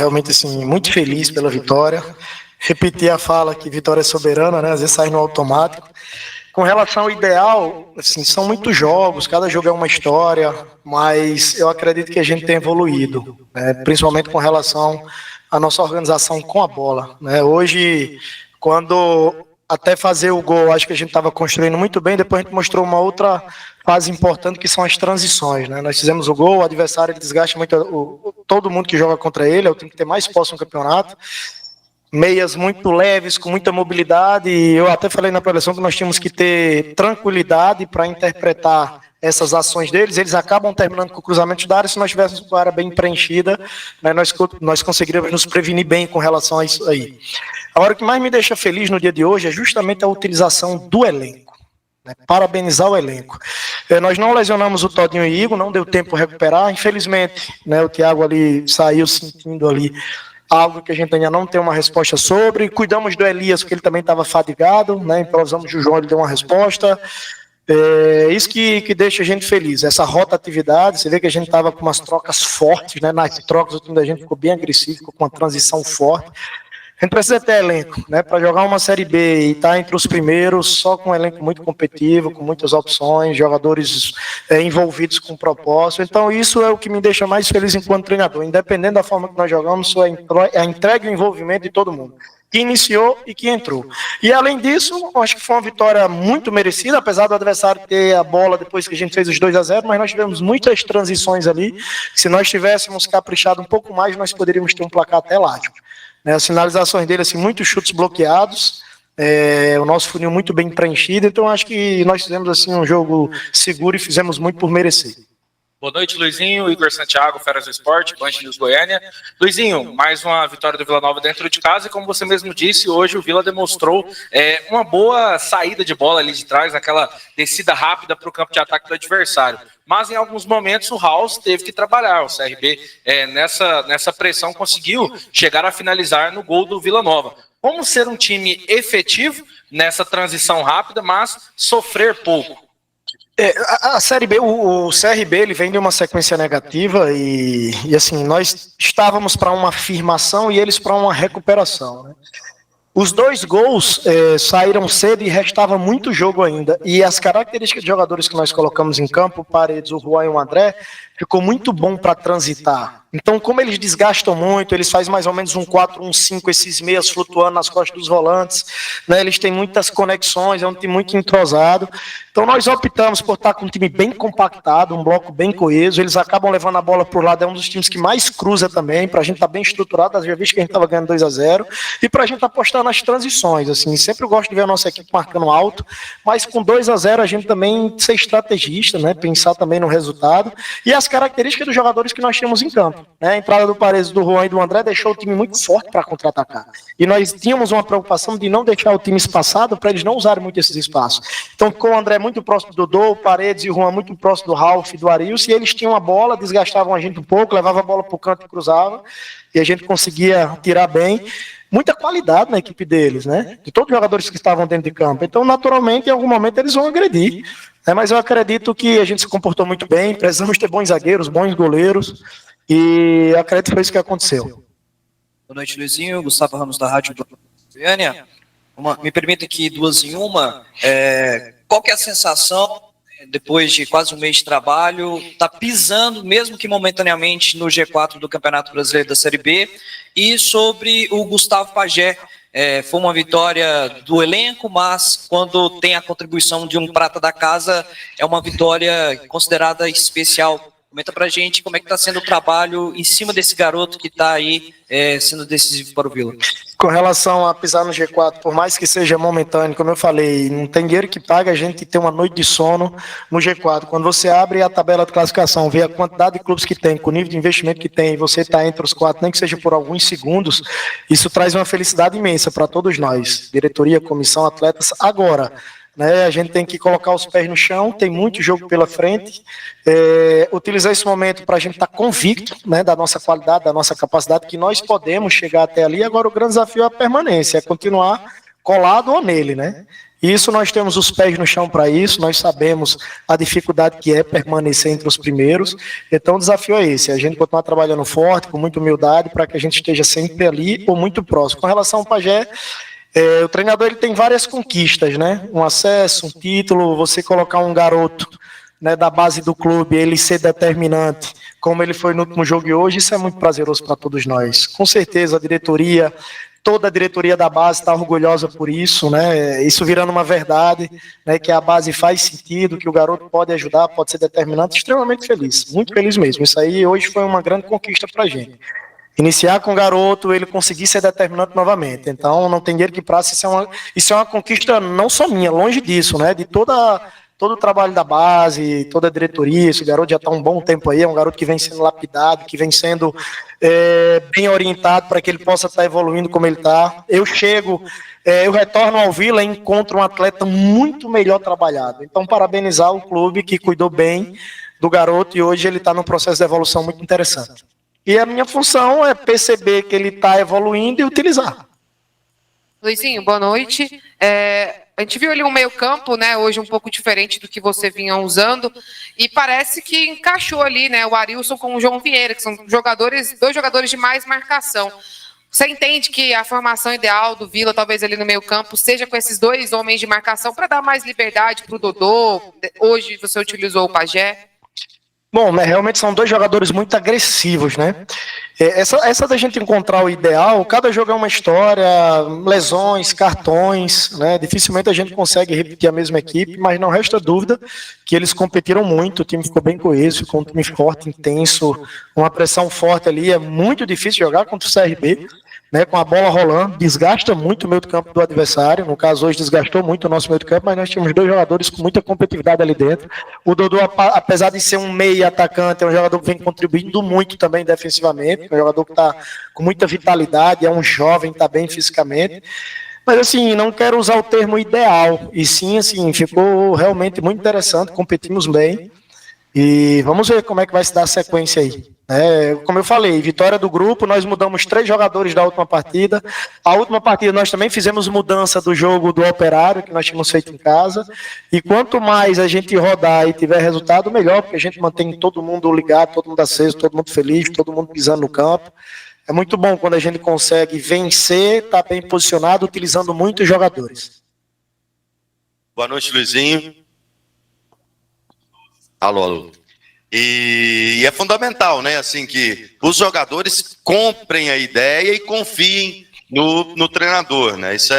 realmente assim, muito feliz pela vitória. Repetir a fala que vitória é soberana, né? Às vezes sai no automático. Com relação ao ideal, assim, são muitos jogos, cada jogo é uma história, mas eu acredito que a gente tem evoluído, né? Principalmente com relação à nossa organização com a bola, né? Hoje, quando até fazer o gol, acho que a gente estava construindo muito bem, depois a gente mostrou uma outra fase importante que são as transições, né? Nós fizemos o gol, o adversário ele desgasta muito todo mundo que joga contra ele, eu tenho que ter mais posse no campeonato, meias muito leves, com muita mobilidade, e eu até falei na preleção que nós tínhamos que ter tranquilidade para interpretar essas ações deles, eles acabam terminando com o cruzamento da área, se nós tivéssemos com a área bem preenchida, né, nós conseguiríamos nos prevenir bem com relação a isso aí. Agora, o que mais me deixa feliz no dia de hoje é justamente a utilização do elenco. Parabenizar o elenco. Nós não lesionamos o Todinho e o Igor, não deu tempo de recuperar, infelizmente, né, o Thiago ali saiu sentindo ali algo que a gente ainda não tem uma resposta sobre. Cuidamos do Elias, porque ele também estava fadigado, né? Improvisamos o João, ele deu uma resposta. Isso que deixa a gente feliz, essa rotatividade. Você vê que a gente estava com umas trocas fortes, né? Nas trocas, o time da gente ficou bem agressivo, ficou com uma transição forte. A gente precisa ter elenco, né? Para jogar uma Série B e estar entre os primeiros, só com um elenco muito competitivo, com muitas opções, jogadores envolvidos com propósito. Então, isso é o que me deixa mais feliz enquanto treinador. Independente da forma que nós jogamos, a entrega e o envolvimento de todo mundo, que iniciou e que entrou. E, além disso, acho que foi uma vitória muito merecida, apesar do adversário ter a bola depois que a gente fez os 2-0, mas nós tivemos muitas transições ali. Se nós tivéssemos caprichado um pouco mais, nós poderíamos ter um placar até elástico. As finalizações dele, assim, muitos chutes bloqueados, o nosso funil muito bem preenchido, então acho que nós fizemos assim um jogo seguro e fizemos muito por merecer. Boa noite, Luizinho, Igor Santiago, Feras do Esporte, Band News Goiânia. Luizinho, mais uma vitória do Vila Nova dentro de casa e como você mesmo disse, hoje o Vila demonstrou uma boa saída de bola ali de trás, aquela descida rápida para o campo de ataque do adversário. Mas em alguns momentos o House teve que trabalhar, o CRB nessa pressão conseguiu chegar a finalizar no gol do Vila Nova. Como ser um time efetivo nessa transição rápida, mas sofrer pouco? A Série B, o CRB, ele vem de uma sequência negativa e assim, nós estávamos para uma afirmação e eles para uma recuperação, né? Os dois gols saíram cedo e restava muito jogo ainda. E as características de jogadores que nós colocamos em campo, o Paredes, o Juan e o André, ficou muito bom para transitar. Então, como eles desgastam muito, eles fazem mais ou menos um 4-1-5, esses meias flutuando nas costas dos volantes, né? Eles têm muitas conexões, é um time muito entrosado. Então, nós optamos por estar com um time bem compactado, um bloco bem coeso. Eles acabam levando a bola por lado, é um dos times que mais cruza também, para a gente estar bem estruturado. Já visto que a gente estava ganhando 2-0, e para a gente apostar nas transições. Assim, sempre gosto de ver a nossa equipe marcando alto, mas com 2-0 a gente também ser estrategista, né? Pensar também no resultado e as características dos jogadores que nós temos em campo. A entrada do Paredes, do Juan e do André deixou o time muito forte para contra-atacar. E nós tínhamos uma preocupação de não deixar o time espaçado para eles não usarem muito esses espaços. Então, com o André muito próximo do Dodô, o Paredes e o Juan muito próximo do Ralf e do Arilson, e eles tinham a bola, desgastavam a gente um pouco, levavam a bola para o canto e cruzava, e a gente conseguia tirar bem. Muita qualidade na equipe deles, né? De todos os jogadores que estavam dentro de campo. Então, naturalmente, em algum momento eles vão agredir. Mas eu acredito que a gente se comportou muito bem, precisamos ter bons zagueiros, bons goleiros, e acredito que foi isso que aconteceu. Boa noite, Luizinho. Gustavo Ramos, da Rádio Goiânia. Me permita aqui duas em uma. Qual que é a sensação, depois de quase um mês de trabalho, está pisando, mesmo que momentaneamente, no G4 do Campeonato Brasileiro da Série B, e sobre o Gustavo Pajé? Foi uma vitória do elenco, mas quando tem a contribuição de um prata da casa, é uma vitória considerada especial. Comenta pra gente como é que está sendo o trabalho em cima desse garoto que está aí sendo decisivo para o Vila. Com relação a pisar no G4, por mais que seja momentâneo, como eu falei, não tem dinheiro que paga a gente ter uma noite de sono no G4. Quando você abre a tabela de classificação, vê a quantidade de clubes que tem, com o nível de investimento que tem, e você está entre os 4, nem que seja por alguns segundos, isso traz uma felicidade imensa para todos nós, diretoria, comissão, atletas. Agora, né, a gente tem que colocar os pés no chão, tem muito jogo pela frente, utilizar esse momento para a gente estar convicto, né, da nossa qualidade, da nossa capacidade, que nós podemos chegar até ali. Agora o grande desafio é a permanência, é continuar colado ou nele, né? Isso nós temos os pés no chão para isso, nós sabemos a dificuldade que é permanecer entre os primeiros, então o desafio é esse, a gente continuar trabalhando forte, com muita humildade, para que a gente esteja sempre ali ou muito próximo. Com relação ao Pajé, o treinador ele tem várias conquistas, né? Um acesso, um título, você colocar um garoto, né, da base do clube, ele ser determinante, como ele foi no último jogo de hoje, isso é muito prazeroso para todos nós. Com certeza a diretoria, toda a diretoria da base está orgulhosa por isso, né? Isso virando uma verdade, né? Que a base faz sentido, que o garoto pode ajudar, pode ser determinante, extremamente feliz, muito feliz mesmo. Isso aí hoje foi uma grande conquista para a gente. Iniciar com o garoto, ele conseguir ser determinante novamente. Então, não tem dinheiro que praça, isso é uma conquista não só minha, longe disso, né? De todo o trabalho da base, toda a diretoria, esse garoto já está um bom tempo aí, é um garoto que vem sendo lapidado, que vem sendo bem orientado para que ele possa estar evoluindo como ele está. Eu retorno ao Vila e encontro um atleta muito melhor trabalhado. Então, parabenizar o clube que cuidou bem do garoto e hoje ele está num processo de evolução muito interessante. E a minha função é perceber que ele está evoluindo e utilizar. Luizinho, boa noite. A gente viu ali um meio-campo, né, hoje um pouco diferente do que você vinha usando, e parece que encaixou ali, né, o Arilson com o João Vieira, que são dois jogadores de mais marcação. Você entende que a formação ideal do Vila, talvez ali no meio-campo, seja com esses dois homens de marcação para dar mais liberdade para o Dodô? Hoje você utilizou o Pajé. Bom, né, realmente são dois jogadores muito agressivos, né? Essa da gente encontrar o ideal, cada jogo é uma história, lesões, cartões, né? Dificilmente a gente consegue repetir a mesma equipe, mas não resta dúvida que eles competiram muito, o time ficou bem coeso, ficou um time forte, intenso, uma pressão forte ali, é muito difícil jogar contra o CRB, né, com a bola rolando, desgasta muito o meio do campo do adversário, no caso hoje desgastou muito o nosso meio do campo, mas nós tínhamos dois jogadores com muita competitividade ali dentro. O Dodô, apesar de ser um meio atacante, é um jogador que vem contribuindo muito também defensivamente, é um jogador que está com muita vitalidade, é um jovem, está bem fisicamente, mas assim, não quero usar o termo ideal, e sim, assim, ficou realmente muito interessante, competimos bem, e vamos ver como é que vai se dar a sequência aí. Como eu falei, vitória do grupo, nós mudamos 3 jogadores da última partida. A última partida nós também fizemos mudança do jogo do Operário, que nós tínhamos feito em casa. E quanto mais a gente rodar e tiver resultado, melhor, porque a gente mantém todo mundo ligado, todo mundo aceso, todo mundo feliz, todo mundo pisando no campo. É muito bom quando a gente consegue vencer, tá bem posicionado, utilizando muitos jogadores. Boa noite, Luizinho. Alô. E é fundamental, né, assim, que os jogadores comprem a ideia e confiem no treinador, né, isso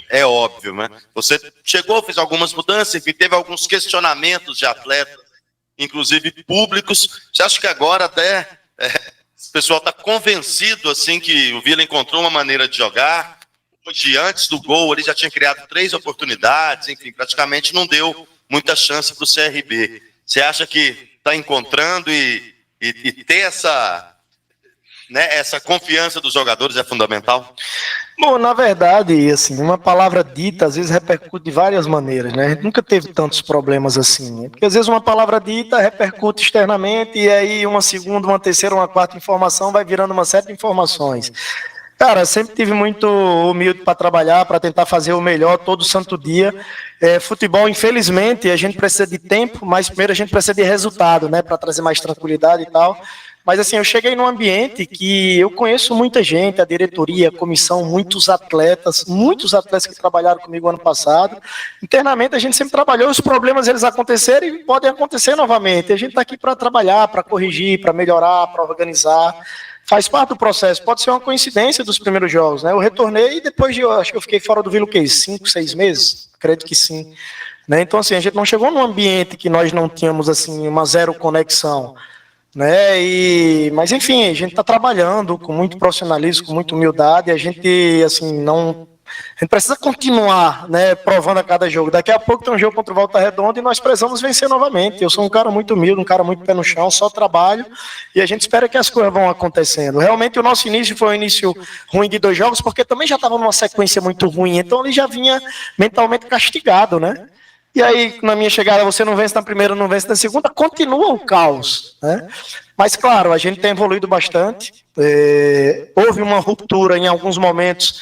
é óbvio, né. Você chegou, fez algumas mudanças, enfim, teve alguns questionamentos de atletas, inclusive públicos. Você acha que agora até o pessoal está convencido, assim, que o Vila encontrou uma maneira de jogar? Hoje, antes do gol, ele já tinha criado 3 oportunidades, enfim, praticamente não deu muita chance para o CRB. Você acha que está encontrando e ter essa confiança dos jogadores é fundamental? Bom, na verdade, assim, uma palavra dita às vezes repercute de várias maneiras, né? A gente nunca teve tantos problemas assim, porque às vezes uma palavra dita repercute externamente e aí uma segunda, uma terceira, uma quarta informação vai virando uma série de informações. Cara, sempre tive muito humilde para trabalhar, para tentar fazer o melhor todo santo dia. Futebol, infelizmente, a gente precisa de tempo, mas primeiro a gente precisa de resultado, né, para trazer mais tranquilidade e tal. Mas assim, eu cheguei num ambiente que eu conheço muita gente, a diretoria, a comissão, muitos atletas que trabalharam comigo ano passado. Internamente a gente sempre trabalhou, os problemas eles aconteceram e podem acontecer novamente. A gente está aqui para trabalhar, para corrigir, para melhorar, para organizar. Faz parte do processo, pode ser uma coincidência dos primeiros jogos, né? Eu retornei e depois acho que eu fiquei fora do Vila o quê? 5, 6 meses? Acredito que sim. Né? Então, assim, a gente não chegou num ambiente que nós não tínhamos, assim, uma zero conexão, né? Mas, enfim, a gente está trabalhando com muito profissionalismo, com muita humildade, e a gente, assim, a gente precisa continuar, né, provando a cada jogo. Daqui a pouco tem um jogo contra o Volta Redonda e nós precisamos vencer novamente. Eu sou um cara muito humilde, um cara muito pé no chão, só trabalho e a gente espera que as coisas vão acontecendo. Realmente o nosso início foi um início ruim de 2 jogos, porque também já estava numa sequência muito ruim, então ele já vinha mentalmente castigado, né? e aí na minha chegada você não vence na primeira, não vence na segunda, continua o caos, né? Mas claro, a gente tem evoluído bastante, houve uma ruptura em alguns momentos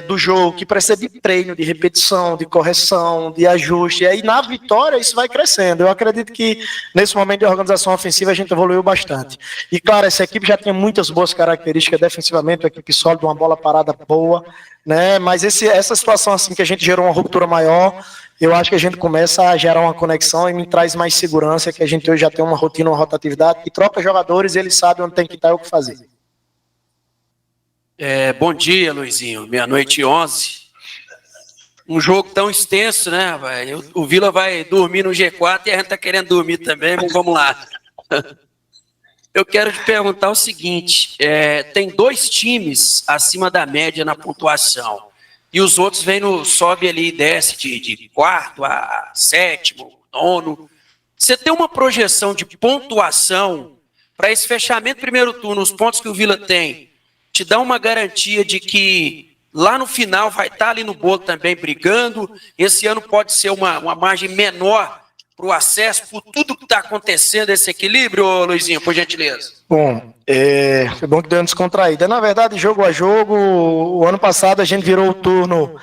do jogo que precisa de treino, de repetição, de correção, de ajuste, e aí na vitória isso vai crescendo. Eu acredito que nesse momento de organização ofensiva a gente evoluiu bastante. E claro, essa equipe já tinha muitas boas características defensivamente, uma equipe sólida, uma bola parada boa, né? Mas essa situação assim que a gente gerou uma ruptura maior, eu acho que a gente começa a gerar uma conexão e me traz mais segurança, que a gente hoje já tem uma rotina, uma rotatividade, que troca jogadores e eles sabem onde tem que estar e o que fazer. Bom dia, Luizinho. Meia-noite e 11. Um jogo tão extenso, né, velho? O Vila vai dormir no G4 e a gente tá querendo dormir também, mas vamos lá. Eu quero te perguntar o seguinte, tem 2 times acima da média na pontuação, e os outros sobe ali e desce de quarto a sétimo, nono. Você tem uma projeção de pontuação para esse fechamento do primeiro turno, os pontos que o Vila tem, te dá uma garantia de que lá no final vai estar ali no bolo também brigando? Esse ano pode ser uma margem menor para o acesso, por tudo que está acontecendo, esse equilíbrio, Luizinho, por gentileza? Bom, foi bom que deu uma descontraída. Na verdade, jogo a jogo, o ano passado a gente virou o turno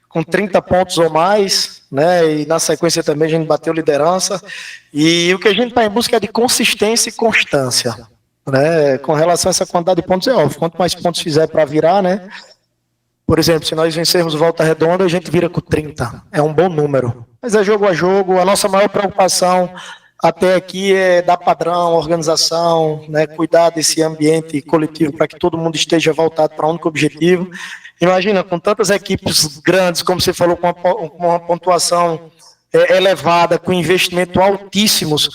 com 30 pontos ou mais, né? E na sequência também a gente bateu liderança. E o que a gente está em busca é de consistência e constância, né? Com relação a essa quantidade de pontos, é óbvio, quanto mais pontos fizer para virar, né? Por exemplo, se nós vencermos Volta Redonda, a gente vira com 30. É um bom número. Mas é jogo a jogo. A nossa maior preocupação até aqui é dar padrão, organização, né, cuidar desse ambiente coletivo para que todo mundo esteja voltado para um único objetivo. Imagina, com tantas equipes grandes, como você falou, com uma pontuação elevada, com investimento altíssimos,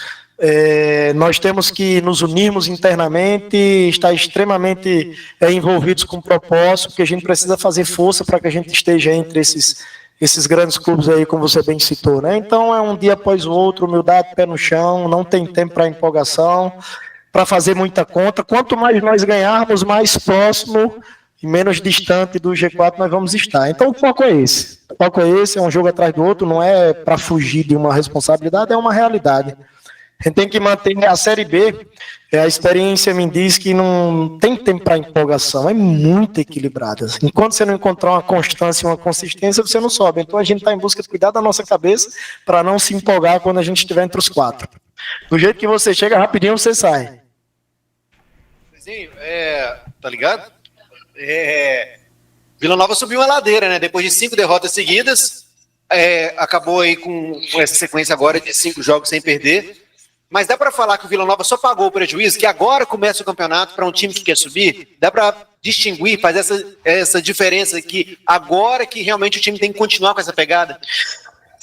nós temos que nos unirmos internamente, estar extremamente envolvidos com o propósito, porque a gente precisa fazer força para que a gente esteja entre esses grandes clubes aí, como você bem citou, né? Então é um dia após o outro, humildade, pé no chão, não tem tempo para empolgação, para fazer muita conta. Quanto mais nós ganharmos, mais próximo e menos distante do G4 nós vamos estar. Então o foco é esse. O foco é esse, é um jogo atrás do outro, não é para fugir de uma responsabilidade, é uma realidade. A gente tem que manter a Série B, a experiência me diz que não tem tempo para empolgação, é muito equilibrada. Enquanto você não encontrar uma constância e uma consistência, você não sobe. Então a gente está em busca de cuidar da nossa cabeça para não se empolgar quando a gente estiver entre os 4. Do jeito que você chega, rapidinho você sai. Tá ligado? Vila Nova subiu uma ladeira, né? Depois de 5 derrotas seguidas, acabou aí com essa sequência agora de 5 jogos sem perder. Mas dá para falar que o Vila Nova só pagou o prejuízo, que agora começa o campeonato para um time que quer subir? Dá para distinguir, fazer essa diferença que agora que realmente o time tem que continuar com essa pegada?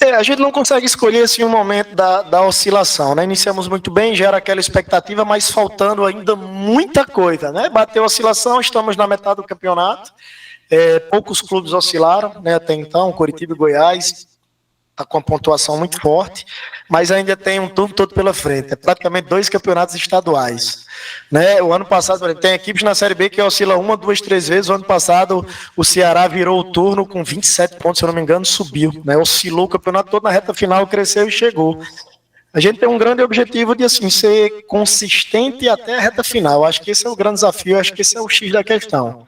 A gente não consegue escolher assim um momento da oscilação, né? Iniciamos muito bem, gera aquela expectativa, mas faltando ainda muita coisa, né? Bateu a oscilação, estamos na metade do campeonato, poucos clubes oscilaram, né? Até então, Coritiba e Goiás está com uma pontuação muito forte, mas ainda tem um turno todo pela frente, praticamente 2 campeonatos estaduais, né? O ano passado, por exemplo, tem equipes na Série B que oscila 1, 2, 3 vezes. O ano passado o Ceará virou o turno com 27 pontos, se eu não me engano, subiu, né? Oscilou o campeonato todo na reta final, cresceu e chegou. A gente tem um grande objetivo de assim, ser consistente até a reta final. Acho que esse é o grande desafio, acho que esse é o X da questão,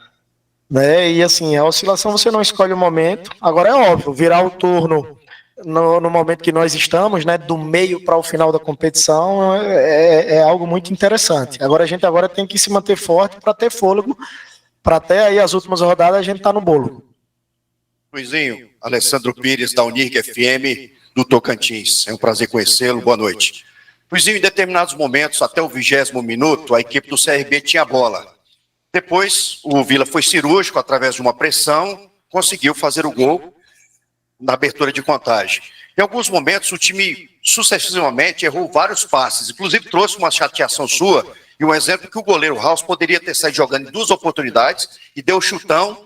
né? E assim, a oscilação você não escolhe o momento. Agora é óbvio, virar o turno no momento que nós estamos, né, do meio para o final da competição, é algo muito interessante. Agora a gente tem que se manter forte para ter fôlego, para até aí as últimas rodadas a gente tá no bolo. Luizinho, Alessandro Pires, da Unirc FM, do Tocantins. É um prazer conhecê-lo, boa noite. Luizinho, em determinados momentos, até o 20º minuto, a equipe do CRB tinha bola. Depois, o Vila foi cirúrgico, através de uma pressão, conseguiu fazer o gol na abertura de contagem. Em alguns momentos, o time sucessivamente errou vários passes, inclusive trouxe uma chateação sua, e um exemplo que o goleiro House poderia ter saído jogando em 2 oportunidades e deu chutão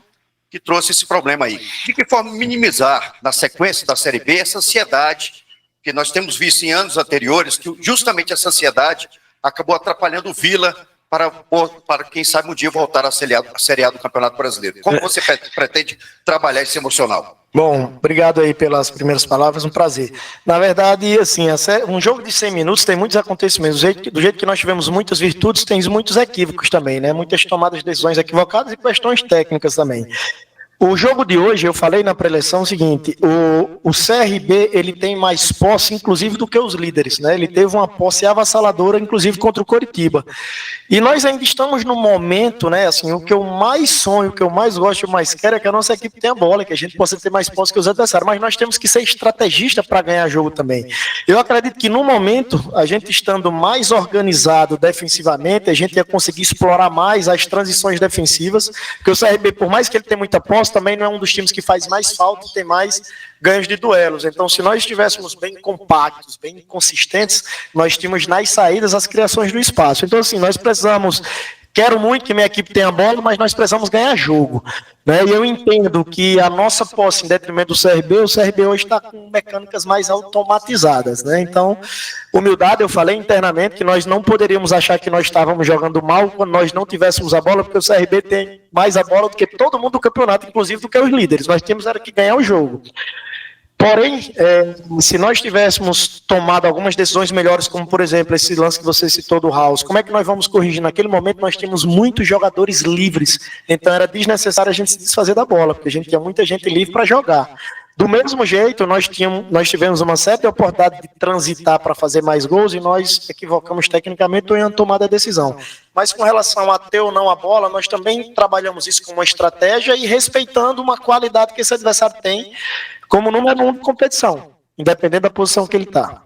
que trouxe esse problema aí. De que forma minimizar, na sequência da Série B, essa ansiedade que nós temos visto em anos anteriores, que justamente essa ansiedade acabou atrapalhando o Vila para quem sabe um dia voltar à Série A do Campeonato Brasileiro. Como você pretende trabalhar esse emocional? Bom, obrigado aí pelas primeiras palavras, um prazer. Na verdade, assim, um jogo de 100 minutos tem muitos acontecimentos. Do jeito que nós tivemos muitas virtudes, tem muitos equívocos também, né? Muitas tomadas de decisões equivocadas e questões técnicas também. O jogo de hoje, eu falei na pré-eleição o seguinte, o CRB, ele tem mais posse, inclusive, do que os líderes, né? Ele teve uma posse avassaladora, inclusive, contra o Coritiba. E nós ainda estamos no momento, né, assim, o que eu mais sonho, o que eu mais gosto, o mais quero é que a nossa equipe tenha bola, que a gente possa ter mais posse que os adversários, mas nós temos que ser estrategista para ganhar jogo também. Eu acredito que, no momento, a gente estando mais organizado defensivamente, a gente ia conseguir explorar mais as transições defensivas, porque o CRB, por mais que ele tenha muita posse, também não é um dos times que faz mais falta, tem mais ganhos de duelos. Então, se nós estivéssemos bem compactos, bem consistentes, nós tínhamos nas saídas as criações do espaço. Então, assim, nós precisamos... Quero muito que minha equipe tenha bola, mas nós precisamos ganhar jogo, né? E eu entendo que a nossa posse, em detrimento do CRB, o CRB hoje está com mecânicas mais automatizadas, né? Então, humildade, eu falei internamente que nós não poderíamos achar que nós estávamos jogando mal quando nós não tivéssemos a bola, porque o CRB tem mais a bola do que todo mundo do campeonato, inclusive do que os líderes. Nós tínhamos era que ganhar o jogo. Porém, se nós tivéssemos tomado algumas decisões melhores, como, por exemplo, esse lance que você citou do House, como é que nós vamos corrigir? Naquele momento, nós tínhamos muitos jogadores livres, então era desnecessário a gente se desfazer da bola, porque a gente tinha muita gente livre para jogar. Do mesmo jeito, nós tivemos uma certa oportunidade de transitar para fazer mais gols e nós equivocamos tecnicamente ou em tomada a decisão. Mas com relação a ter ou não a bola, nós também trabalhamos isso com uma estratégia e respeitando uma qualidade que esse adversário tem como número 1 de competição, independente da posição que ele está.